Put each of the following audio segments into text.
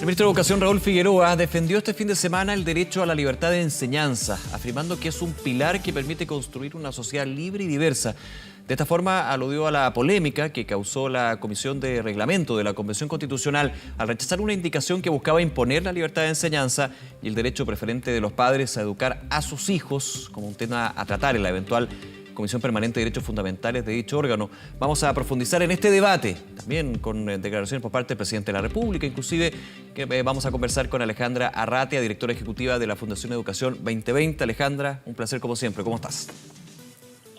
ministro de Educación, Raúl Figueroa, defendió este fin de semana el derecho a la libertad de enseñanza, afirmando que es un pilar que permite construir una sociedad libre y diversa. De esta forma, aludió a la polémica que causó la Comisión de Reglamento de la Convención Constitucional al rechazar una indicación que buscaba imponer la libertad de enseñanza y el derecho preferente de los padres a educar a sus hijos como un tema a tratar en la eventual Comisión Permanente de Derechos Fundamentales de dicho órgano. Vamos a profundizar en este debate, también con declaraciones por parte del presidente de la República, inclusive que vamos a conversar con Alejandra Arratia, directora ejecutiva de la Fundación Educación 2020. Alejandra, un placer como siempre. ¿Cómo estás?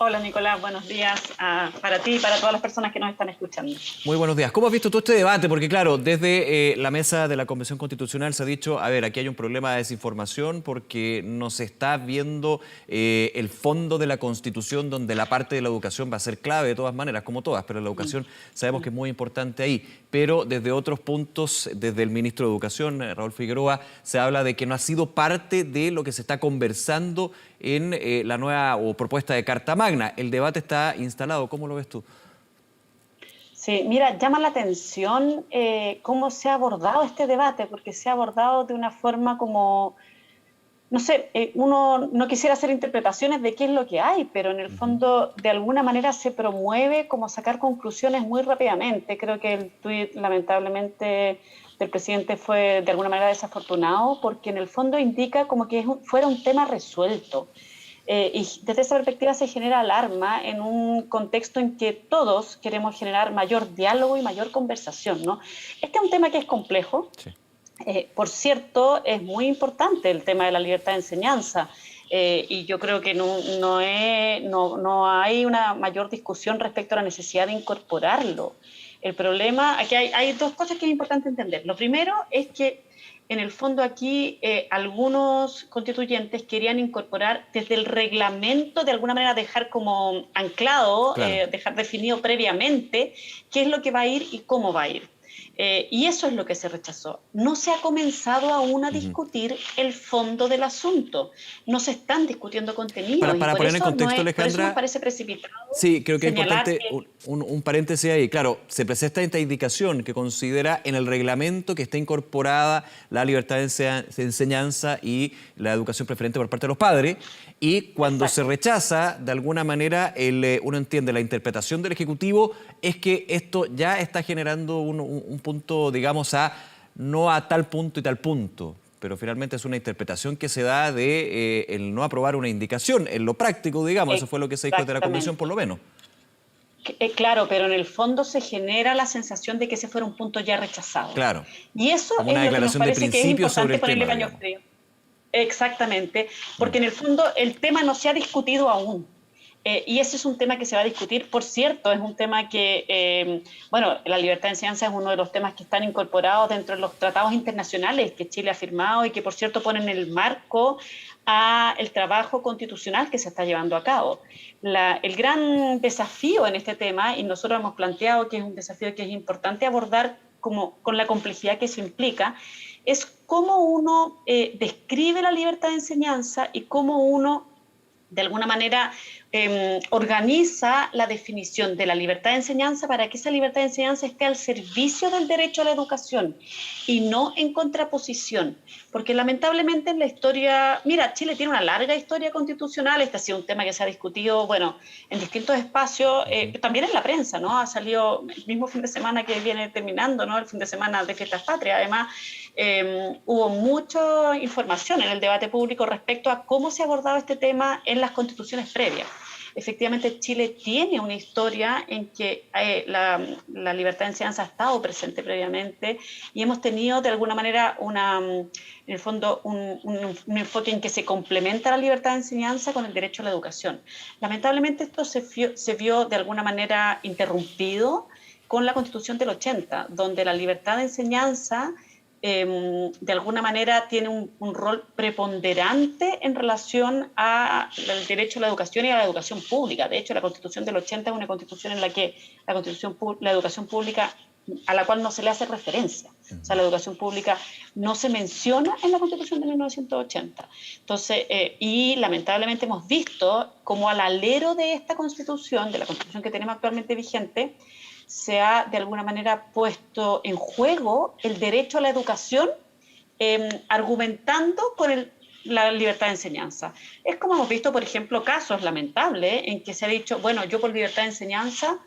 Hola Nicolás, buenos días para ti y para todas las personas que nos están escuchando. Muy buenos días. ¿Cómo has visto tú este debate? Porque claro, desde la mesa de la Convención Constitucional se ha dicho, a ver, aquí hay un problema de desinformación porque no se está viendo el fondo de la Constitución, donde la parte de la educación va a ser clave de todas maneras, como todas, pero la educación sabemos que es muy importante ahí. Pero desde otros puntos, desde el ministro de Educación, Raúl Figueroa, se habla de que no ha sido parte de lo que se está conversando en la nueva propuesta de Carta Magna. El debate está instalado. ¿Cómo lo ves tú? Sí, mira, llama la atención cómo se ha abordado este debate, porque se ha abordado de una forma como, no sé, uno no quisiera hacer interpretaciones de qué es lo que hay, pero en el fondo de alguna manera se promueve como sacar conclusiones muy rápidamente. Creo que el tuit lamentablemente del presidente fue de alguna manera desafortunado, porque en el fondo indica como que fuera un tema resuelto. Y desde esa perspectiva se genera alarma en un contexto en que todos queremos generar mayor diálogo y mayor conversación, ¿no? Este es un tema que es complejo. Sí. Por cierto, es muy importante el tema de la libertad de enseñanza. Y yo creo que no hay una mayor discusión respecto a la necesidad de incorporarlo. El problema, aquí hay dos cosas que es importante entender. Lo primero es que en el fondo aquí algunos constituyentes querían incorporar desde el reglamento, de alguna manera dejar como anclado, claro, dejar definido previamente qué es lo que va a ir y cómo va a ir. Y eso es lo que se rechazó. No se ha comenzado aún a discutir el fondo del asunto. No se están discutiendo contenidos. Para poner en contexto, Alejandra, por eso nos parece precipitado. Sí, creo que es importante un paréntesis ahí. Claro, se presenta esta indicación que considera en el reglamento que está incorporada la libertad de enseñanza y la educación preferente por parte de los padres. Y cuando se rechaza, de alguna manera, uno entiende la interpretación del Ejecutivo es que esto ya está generando un punto, digamos, no a tal punto y tal punto, pero finalmente es una interpretación que se da de el no aprobar una indicación. En lo práctico, digamos, eso fue lo que se dijo desde la Convención, por lo menos. Claro, pero en el fondo se genera la sensación de que ese fuera un punto ya rechazado. Claro. Y eso como una es lo que nos parece que es importante ponerle paño frío. Exactamente, porque en el fondo el tema no se ha discutido aún. Y ese es un tema que se va a discutir. Por cierto, es un tema que, bueno, la libertad de enseñanza es uno de los temas que están incorporados dentro de los tratados internacionales que Chile ha firmado y que, por cierto, ponen el marco al trabajo constitucional que se está llevando a cabo. El gran desafío en este tema, y nosotros hemos planteado que es un desafío que es importante abordar con la complejidad que eso implica, es cómo uno describe la libertad de enseñanza y cómo uno, de alguna manera, organiza la definición de la libertad de enseñanza para que esa libertad de enseñanza esté al servicio del derecho a la educación y no en contraposición. Porque lamentablemente en la historia, mira, Chile tiene una larga historia constitucional, este ha sido un tema que se ha discutido, bueno, en distintos espacios, también en la prensa, ¿no? Ha salido el mismo fin de semana que viene terminando, ¿no? El fin de semana de Fiestas Patrias, además, hubo mucha información en el debate público respecto a cómo se ha abordado este tema en las constituciones previas. Efectivamente, Chile tiene una historia en que la libertad de enseñanza ha estado presente previamente y hemos tenido de alguna manera en el fondo un enfoque en que se complementa la libertad de enseñanza con el derecho a la educación. Lamentablemente esto se vio de alguna manera interrumpido con la Constitución del 80, donde la libertad de enseñanza de alguna manera tiene un rol preponderante en relación al derecho a la educación y a la educación pública. De hecho, la Constitución del 80 es una constitución en la que la educación pública, a la cual no se le hace referencia. O sea, la educación pública no se menciona en la Constitución de 1980. Entonces, y lamentablemente hemos visto como al alero de esta Constitución, de la Constitución que tenemos actualmente vigente, se ha de alguna manera puesto en juego el derecho a la educación, argumentando con la libertad de enseñanza. Es como hemos visto, por ejemplo, casos lamentables en que se ha dicho, bueno, yo por libertad de enseñanza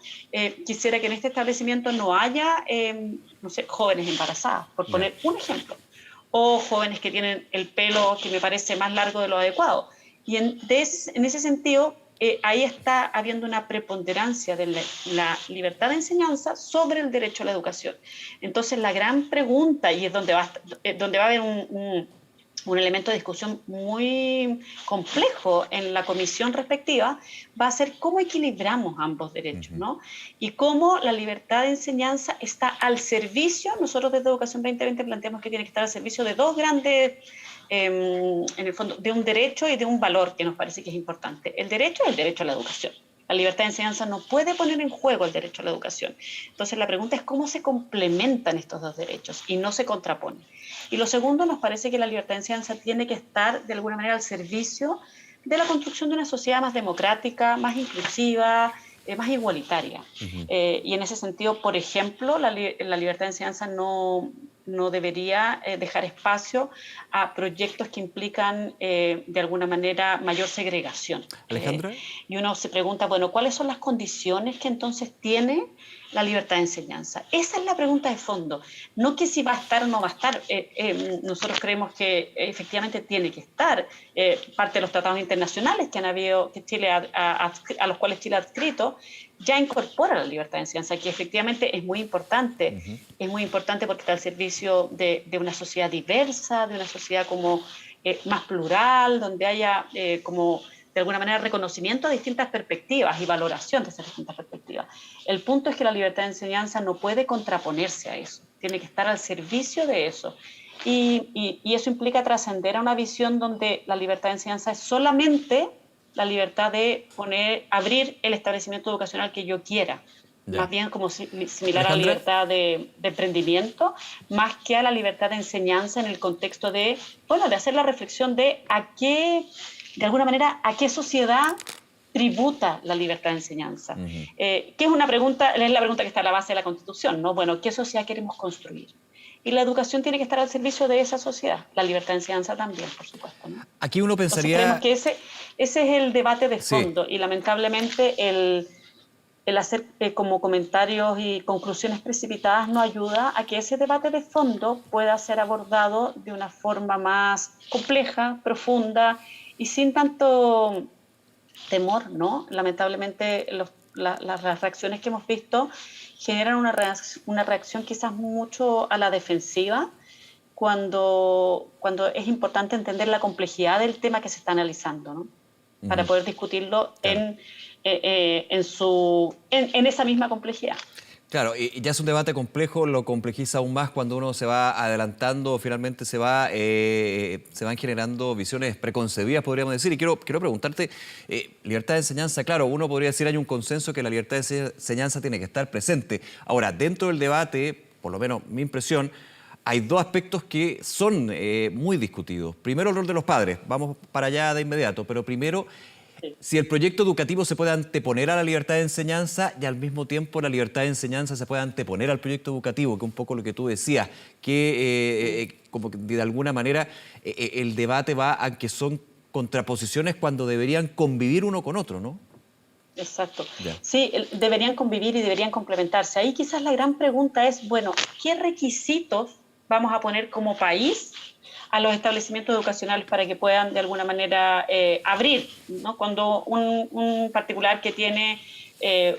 quisiera que en este establecimiento no haya, no sé, jóvenes embarazadas, por poner un ejemplo, o jóvenes que tienen el pelo que me parece más largo de lo adecuado. Y en ese sentido, ahí está habiendo una preponderancia de la libertad de enseñanza sobre el derecho a la educación. Entonces, la gran pregunta, y es donde va a haber un elemento de discusión muy complejo en la comisión respectiva, va a ser cómo equilibramos ambos derechos, ¿no? Y cómo la libertad de enseñanza está al servicio. Nosotros desde Educación 2020 planteamos que tiene que estar al servicio de dos grandes, en el fondo, de un derecho y de un valor que nos parece que es importante. El derecho es el derecho a la educación. La libertad de enseñanza no puede poner en juego el derecho a la educación. Entonces, la pregunta es cómo se complementan estos dos derechos y no se contraponen. Y lo segundo, nos parece que la libertad de enseñanza tiene que estar de alguna manera al servicio de la construcción de una sociedad más democrática, más inclusiva, más igualitaria. Y en ese sentido, por ejemplo, la libertad de enseñanza no debería dejar espacio a proyectos que implican de alguna manera mayor segregación. Alejandra. Y uno se pregunta, bueno, ¿cuáles son las condiciones que entonces tiene la libertad de enseñanza? Esa es la pregunta de fondo, no que si va a estar o no va a estar. Nosotros creemos que efectivamente tiene que estar. Parte de los tratados internacionales que han habido, que Chile a los cuales Chile ha adscrito, ya incorpora la libertad de enseñanza, que efectivamente es muy importante. Es muy importante porque está al servicio de una sociedad diversa, de una sociedad como más plural, donde haya como de alguna manera reconocimiento de distintas perspectivas y valoración de esas distintas perspectivas. El punto es que la libertad de enseñanza no puede contraponerse a eso, tiene que estar al servicio de eso. Y eso implica trascender a una visión donde la libertad de enseñanza es solamente la libertad de abrir el establecimiento educacional que yo quiera, más bien como similar a la libertad de emprendimiento, más que a la libertad de enseñanza en el contexto de hacer la reflexión de de alguna manera, ¿a qué sociedad tributa la libertad de enseñanza? Que es la pregunta que está a la base de la Constitución, ¿no? Bueno, ¿qué sociedad queremos construir? Y la educación tiene que estar al servicio de esa sociedad. La libertad de enseñanza también, por supuesto, ¿no? Aquí uno pensaría... Entonces, creemos que ese es el debate de fondo. Sí. Y lamentablemente el hacer como comentarios y conclusiones precipitadas no ayuda a que ese debate de fondo pueda ser abordado de una forma más compleja, profunda y sin tanto temor, ¿no? Lamentablemente las reacciones que hemos visto generan una reacción quizás mucho a la defensiva cuando es importante entender la complejidad del tema que se está analizando, ¿no? Para poder discutirlo en esa misma complejidad. Claro, y ya es un debate complejo, lo complejiza aún más cuando uno se va adelantando, finalmente se van generando visiones preconcebidas, podríamos decir. Y quiero preguntarte, libertad de enseñanza, claro, uno podría decir hay un consenso que la libertad de enseñanza tiene que estar presente. Ahora, dentro del debate, por lo menos mi impresión, hay dos aspectos que son muy discutidos. Primero, el rol de los padres, vamos para allá de inmediato, pero primero... Si el proyecto educativo se puede anteponer a la libertad de enseñanza y al mismo tiempo la libertad de enseñanza se puede anteponer al proyecto educativo, que es un poco lo que tú decías, que como que de alguna manera el debate va a que son contraposiciones cuando deberían convivir uno con otro, ¿no? Exacto. Ya. Sí, deberían convivir y deberían complementarse. Ahí quizás la gran pregunta es, bueno, ¿qué requisitos vamos a poner como país a los establecimientos educacionales para que puedan de alguna manera abrir, ¿no? Cuando un particular que tiene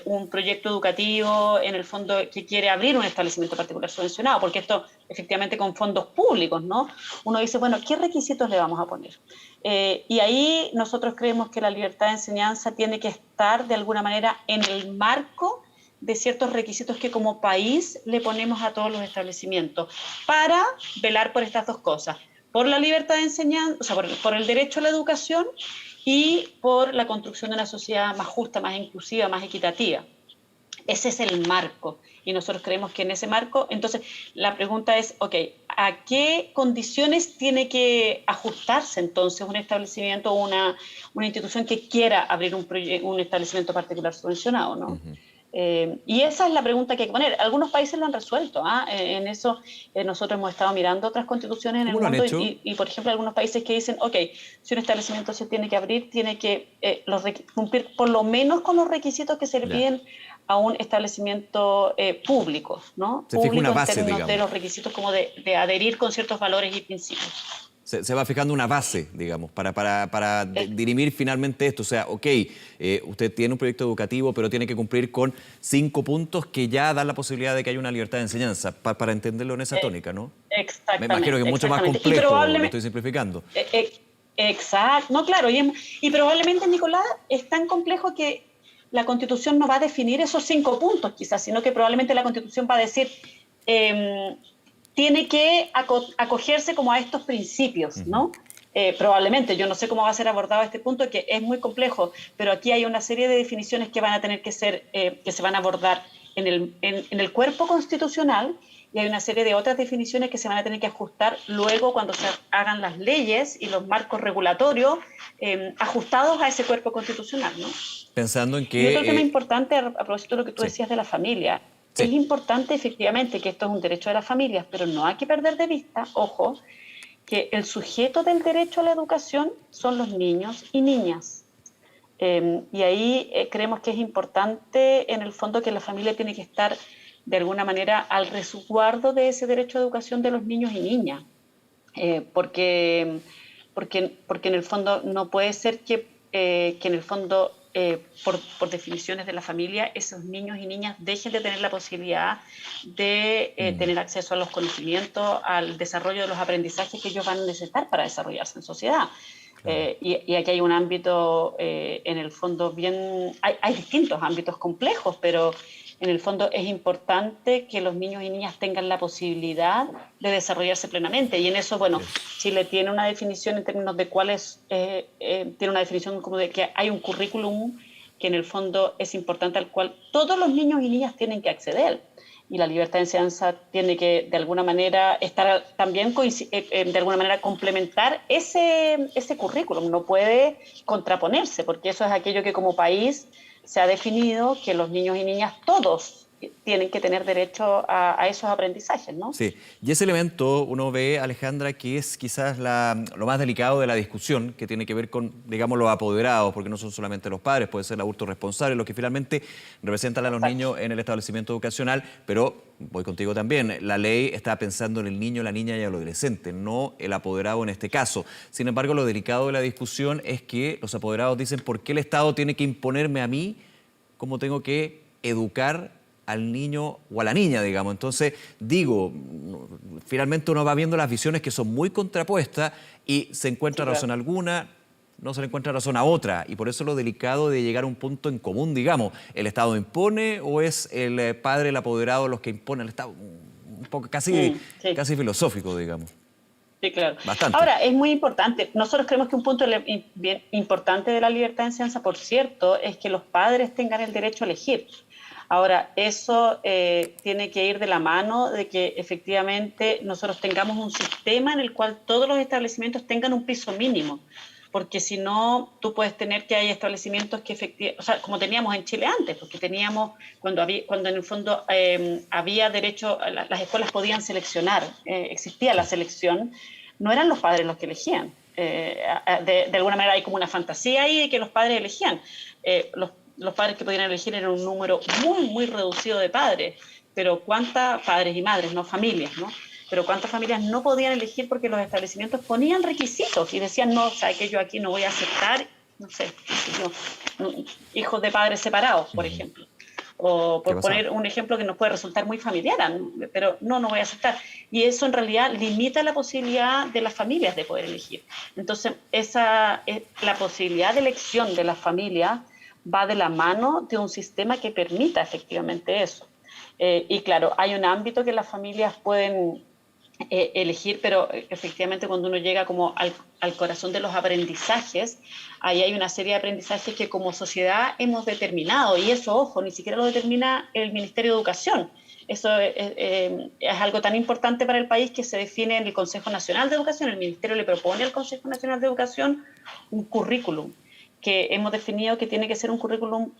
un proyecto educativo, en el fondo que quiere abrir un establecimiento particular subvencionado, porque esto efectivamente con fondos públicos, ¿no? Uno dice, bueno, ¿qué requisitos le vamos a poner? Y ahí nosotros creemos que la libertad de enseñanza tiene que estar de alguna manera en el marco de ciertos requisitos que como país le ponemos a todos los establecimientos para velar por estas dos cosas, por la libertad de enseñanza, o sea, por el derecho a la educación y por la construcción de una sociedad más justa, más inclusiva, más equitativa. Ese es el marco y nosotros creemos que en ese marco, entonces la pregunta es, ok, ¿a qué condiciones tiene que ajustarse entonces un establecimiento o una institución que quiera abrir un establecimiento particular subvencionado, ¿no? Y esa es la pregunta que hay que poner. Algunos países lo han resuelto. En eso nosotros hemos estado mirando otras constituciones en el ¿Cómo lo han mundo hecho? y, por ejemplo, algunos países que dicen, ok, si un establecimiento se tiene que abrir, tiene que cumplir por lo menos con los requisitos que se le Ya. piden a un establecimiento público, ¿no? Se fija una Público en base, términos de digamos. los requisitos como de adherir con ciertos valores y principios. Se va fijando una base, digamos, para dirimir finalmente esto. O sea, ok, usted tiene un proyecto educativo, pero tiene que cumplir con 5 puntos que ya dan la posibilidad de que haya una libertad de enseñanza, para entenderlo en esa tónica, ¿no? Me imagino que es mucho más Exactamente. Y complejo, lo probablemente, estoy simplificando. exacto, no, claro, y probablemente, Nicolás, es tan complejo que la Constitución no va a definir esos 5 puntos, quizás, sino que probablemente la Constitución va a decir, tiene que acogerse como a estos principios, Ujú. ¿no? Probablemente, yo no sé cómo va a ser abordado este punto, que es muy complejo, pero aquí hay una serie de definiciones que van a tener que ser, que se van a abordar en el cuerpo constitucional, y hay una serie de otras definiciones que se van a tener que ajustar luego cuando se hagan las leyes y los marcos regulatorios ajustados a ese cuerpo constitucional, ¿no? Pensando en Y otro tema que... importante, a propósito de lo que tú sí, decías de la familia, es sí. importante efectivamente que esto es un derecho de las familias, pero no hay que perder de vista, ojo, que el sujeto del derecho a la educación son los niños y niñas. Y ahí creemos que es importante, en el fondo, que la familia tiene que estar de alguna manera al resguardo de ese derecho a educación de los niños y niñas, porque en el fondo no puede ser que en el fondo, por definiciones de la familia, esos niños y niñas dejen de tener la posibilidad de Mm, tener acceso a los conocimientos, al desarrollo de los aprendizajes que ellos van a necesitar para desarrollarse en sociedad. claro. Y aquí hay un ámbito, en el fondo, hay distintos ámbitos complejos, pero en el fondo es importante que los niños y niñas tengan la posibilidad de desarrollarse plenamente. Y en eso, bueno, Así es. Chile tiene una definición en términos de cuál es, tiene una definición como de que hay un currículum que en el fondo es importante al cual todos los niños y niñas tienen que acceder. Y la libertad de enseñanza tiene que, de alguna manera, estar también, de alguna manera, complementar ese currículum. No puede contraponerse, porque eso es aquello que como país se ha definido, que los niños y niñas todos tienen que tener derecho a esos aprendizajes, ¿no? Sí, y ese elemento uno ve, Alejandra, que es quizás lo más delicado de la discusión, que tiene que ver con, digamos, los apoderados, porque no son solamente los padres, puede ser el adulto responsable, los que finalmente representan a los Exacto. niños en el establecimiento educacional, pero voy contigo también, la ley está pensando en el niño, la niña y el adolescente, no el apoderado en este caso. Sin embargo, lo delicado de la discusión es que los apoderados dicen, ¿por qué el Estado tiene que imponerme a mí cómo tengo que educar al niño o a la niña, digamos? Entonces, digo, finalmente uno va viendo las visiones que son muy contrapuestas y se encuentra Sí, razón claro. alguna, no se le encuentra razón a otra. Y por eso lo delicado de llegar a un punto en común, digamos. ¿El Estado impone o es el padre, el apoderado, los que imponen el Estado? Un poco Sí. casi filosófico, digamos. Sí, claro. Bastante. Ahora, es muy importante. Nosotros creemos que un punto bien importante de la libertad de enseñanza, por cierto, es que los padres tengan el derecho a elegir. Ahora, eso tiene que ir de la mano de que efectivamente nosotros tengamos un sistema en el cual todos los establecimientos tengan un piso mínimo, porque si no, tú puedes tener que hay establecimientos que efectivamente, o sea, como teníamos en Chile antes, porque teníamos, cuando en el fondo había derecho, las escuelas podían seleccionar, existía la Sí. selección, no eran los padres los que elegían. De alguna manera hay como una fantasía ahí de que los padres elegían. Los padres que podían elegir eran un número muy, muy reducido de padres, pero ¿cuántas padres y madres, no familias, ¿no? Pero cuántas familias no podían elegir porque los establecimientos ponían requisitos y decían, no, sabe que yo aquí no voy a aceptar, no sé, hijos de padres separados, por Ujú. ejemplo. O ¿Qué por pasa? poner un ejemplo que nos puede resultar muy familiar, ¿no? Pero no voy a aceptar. Y eso en realidad limita la posibilidad de las familias de poder elegir. Entonces, la posibilidad de elección de las familias va de la mano de un sistema que permita efectivamente eso. Y claro, hay un ámbito que las familias pueden elegir, pero efectivamente cuando uno llega como al corazón de los aprendizajes, ahí hay una serie de aprendizajes que como sociedad hemos determinado, y eso, ojo, ni siquiera lo determina el Ministerio de Educación. Eso es algo tan importante para el país que se define en el Consejo Nacional de Educación. El Ministerio le propone al Consejo Nacional de Educación un currículum que hemos definido que tiene que ser un currículum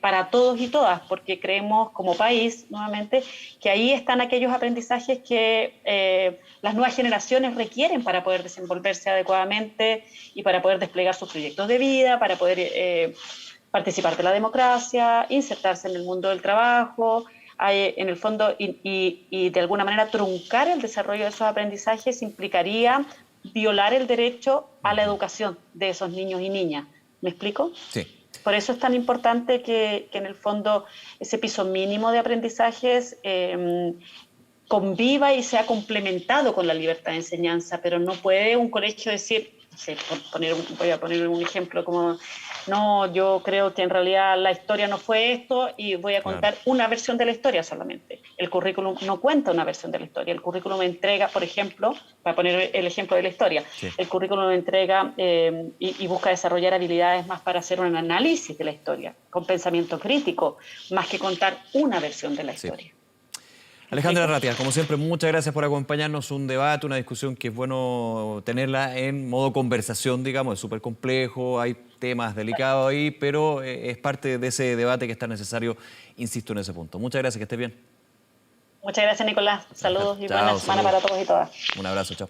para todos y todas, porque creemos como país, nuevamente, que ahí están aquellos aprendizajes que las nuevas generaciones requieren para poder desenvolverse adecuadamente y para poder desplegar sus proyectos de vida, para poder participar de la democracia, insertarse en el mundo del trabajo, en el fondo, y de alguna manera truncar el desarrollo de esos aprendizajes implicaría violar el derecho a la educación de esos niños y niñas. ¿Me explico? Sí. Por eso es tan importante que en el fondo ese piso mínimo de aprendizajes conviva y sea complementado con la libertad de enseñanza, pero no puede un colegio decir, no sé, voy a poner un ejemplo como, no, yo creo que en realidad la historia no fue esto y voy a contar una versión de la historia solamente. El currículum no cuenta una versión de la historia. El currículum entrega, por ejemplo, para poner el ejemplo de la historia, el currículum entrega y busca desarrollar habilidades más para hacer un análisis de la historia, con pensamiento crítico, más que contar una versión de la historia. Alejandra Arratia, como siempre, muchas gracias por acompañarnos. Un debate, una discusión que es bueno tenerla en modo conversación, digamos, es súper complejo, hay temas delicados ahí, pero es parte de ese debate que está necesario, insisto en ese punto. Muchas gracias, que estés bien. Muchas gracias, Nicolás. Saludos y buena semana para todos y todas. Un abrazo, chao.